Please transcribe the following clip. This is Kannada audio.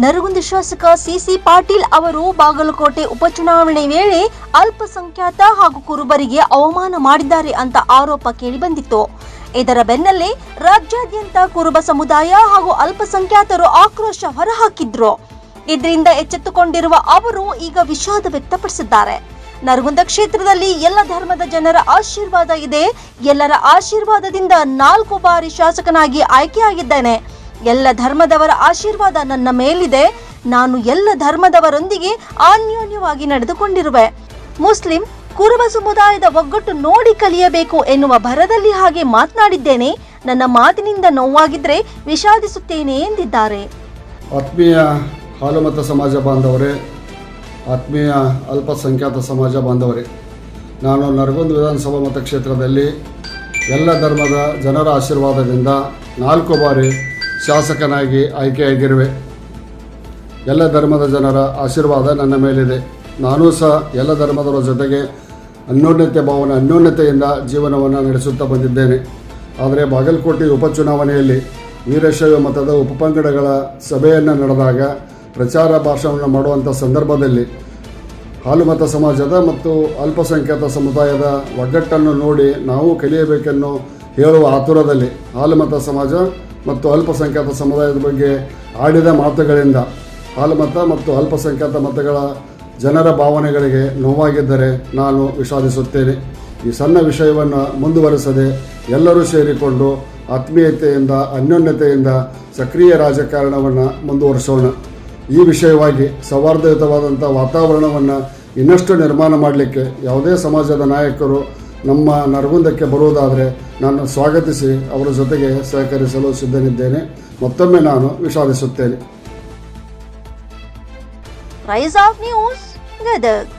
ನರಗುಂದ ಶಾಸಕ ಸಿಸಿ ಪಾಟೀಲ್ ಅವರು ಬಾಗಲಕೋಟೆ ಉಪಚುನಾವಣೆ ವೇಳೆ ಅಲ್ಪಸಂಖ್ಯಾತ ಹಾಗೂ ಕುರುಬರಿಗೆ ಅವಮಾನ ಮಾಡಿದ್ದಾರೆ ಅಂತ ಆರೋಪ ಕೇಳಿಬಂದಿತ್ತು. ಇದರ ಬೆನ್ನಲ್ಲೇ ರಾಜ್ಯಾದ್ಯಂತ ಕುರುಬ ಸಮುದಾಯ ಹಾಗೂ ಅಲ್ಪಸಂಖ್ಯಾತರು ಆಕ್ರೋಶ ಹೊರಹಾಕಿದ್ರು. ಇದರಿಂದ ಎಚ್ಚೆತ್ತುಕೊಂಡಿರುವ ಅವರು ಈಗ ವಿಷಾದ ವ್ಯಕ್ತಪಡಿಸಿದ್ದಾರೆ. ನರಗುಂದ ಕ್ಷೇತ್ರದಲ್ಲಿ ಎಲ್ಲ ಧರ್ಮದ ಜನರ ಆಶೀರ್ವಾದ ಇದೆ. ಎಲ್ಲರ ಆಶೀರ್ವಾದದಿಂದ 4 ಬಾರಿ ಶಾಸಕನಾಗಿ ಆಯ್ಕೆಯಾಗಿದ್ದೇನೆ. ಎಲ್ಲ ಧರ್ಮದವರ ಆಶೀರ್ವಾದ ನನ್ನ ಮೇಲಿದೆ. ನಾನು ಎಲ್ಲ ಧರ್ಮದವರೊಂದಿಗೆ ಅನ್ಯೋನ್ಯವಾಗಿ ನಡೆದುಕೊಂಡಿರುವೆ. ಮುಸ್ಲಿಂ ಕುರುಬ ಸಮುದಾಯದ ಒಗ್ಗಟ್ಟು ನೋಡಿ ಕಲಿಯಬೇಕು ಎನ್ನುವ ಭರದಲ್ಲಿ ಹಾಗೆ ಮಾತನಾಡಿದ್ದೇನೆ. ನನ್ನ ಮಾತಿನಿಂದ ನೋವಾಗಿದ್ರೆ ವಿಷಾದಿಸುತ್ತೇನೆ ಎಂದಿದ್ದಾರೆ. ಆತ್ಮೀಯ ಹಾಲುಮತ ಸಮಾಜ ಬಾಂಧವರೇ, ಆತ್ಮೀಯ ಅಲ್ಪಸಂಖ್ಯಾತ ಸಮಾಜ ಬಾಂಧವರೇ, ನಾನು ನರಗುಂದ ವಿಧಾನಸಭಾ ಮತಕ್ಷೇತ್ರದಲ್ಲಿ ಎಲ್ಲ ಧರ್ಮದ ಜನರ ಆಶೀರ್ವಾದದಿಂದ 4 ಬಾರಿ ಶಾಸಕನಾಗಿ ಆಯ್ಕೆಯಾಗಿರುವೆ. ಎಲ್ಲ ಧರ್ಮದ ಜನರ ಆಶೀರ್ವಾದ ನನ್ನ ಮೇಲಿದೆ. ನಾನೂ ಸಹ ಎಲ್ಲ ಧರ್ಮದವರ ಜೊತೆಗೆ ಅನ್ಯೋನ್ಯತೆಯಿಂದ ಜೀವನವನ್ನು ನಡೆಸುತ್ತಾ ಬಂದಿದ್ದೇನೆ. ಆದರೆ ಬಾಗಲಕೋಟೆ ಉಪಚುನಾವಣೆಯಲ್ಲಿ ವೀರಶೈವ ಮತದ ಉಪಪಂಗಡಗಳ ಸಭೆಯನ್ನು ನಡೆದಾಗ ಪ್ರಚಾರ ಭಾಷಣವನ್ನು ಮಾಡುವಂಥ ಸಂದರ್ಭದಲ್ಲಿ ಹಾಲುಮತ ಸಮಾಜದ ಮತ್ತು ಅಲ್ಪಸಂಖ್ಯಾತ ಸಮುದಾಯದ ಒಗ್ಗಟ್ಟನ್ನು ನೋಡಿ ನಾವು ಕಲಿಯಬೇಕೆನ್ನು ಹೇಳುವ ಆತುರದಲ್ಲಿ ಹಾಲುಮತ ಸಮಾಜ ಮತ್ತು ಅಲ್ಪಸಂಖ್ಯಾತ ಸಮುದಾಯದ ಬಗ್ಗೆ ಆಡಿದ ಮಾತುಗಳಿಂದ ಹಾಲುಮತ ಮತ್ತು ಅಲ್ಪಸಂಖ್ಯಾತ ಮತಗಳ ಜನರ ಭಾವನೆಗಳಿಗೆ ನೋವಾಗಿದ್ದರೆ ನಾನು ವಿಷಾದಿಸುತ್ತೇನೆ. ಈ ಸಣ್ಣ ವಿಷಯವನ್ನು ಮುಂದುವರಿಸದೆ ಎಲ್ಲರೂ ಸೇರಿಕೊಂಡು ಆತ್ಮೀಯತೆಯಿಂದ ಅನ್ಯೋನ್ಯತೆಯಿಂದ ಸಕ್ರಿಯ ರಾಜಕಾರಣವನ್ನು ಮುಂದುವರಿಸೋಣ. ಈ ವಿಷಯವಾಗಿ ಸೌಹಾರ್ದಯುತವಾದಂಥ ವಾತಾವರಣವನ್ನು ಇನ್ನಷ್ಟು ನಿರ್ಮಾಣ ಮಾಡಲಿಕ್ಕೆ ಯಾವುದೇ ಸಮಾಜದ ನಾಯಕರು ನಮ್ಮ ನರಗುಂದಕ್ಕೆ ಬರುವುದಾದರೆ ನಾನು ಸ್ವಾಗತಿಸಿ ಅವರ ಜೊತೆಗೆ ಸಹಕರಿಸಲು ಸಿದ್ಧನಿದ್ದೇನೆ. ಮತ್ತೊಮ್ಮೆ ನಾನು ವಿಷಾದಿಸುತ್ತೇನೆ. Rise of news Gadag.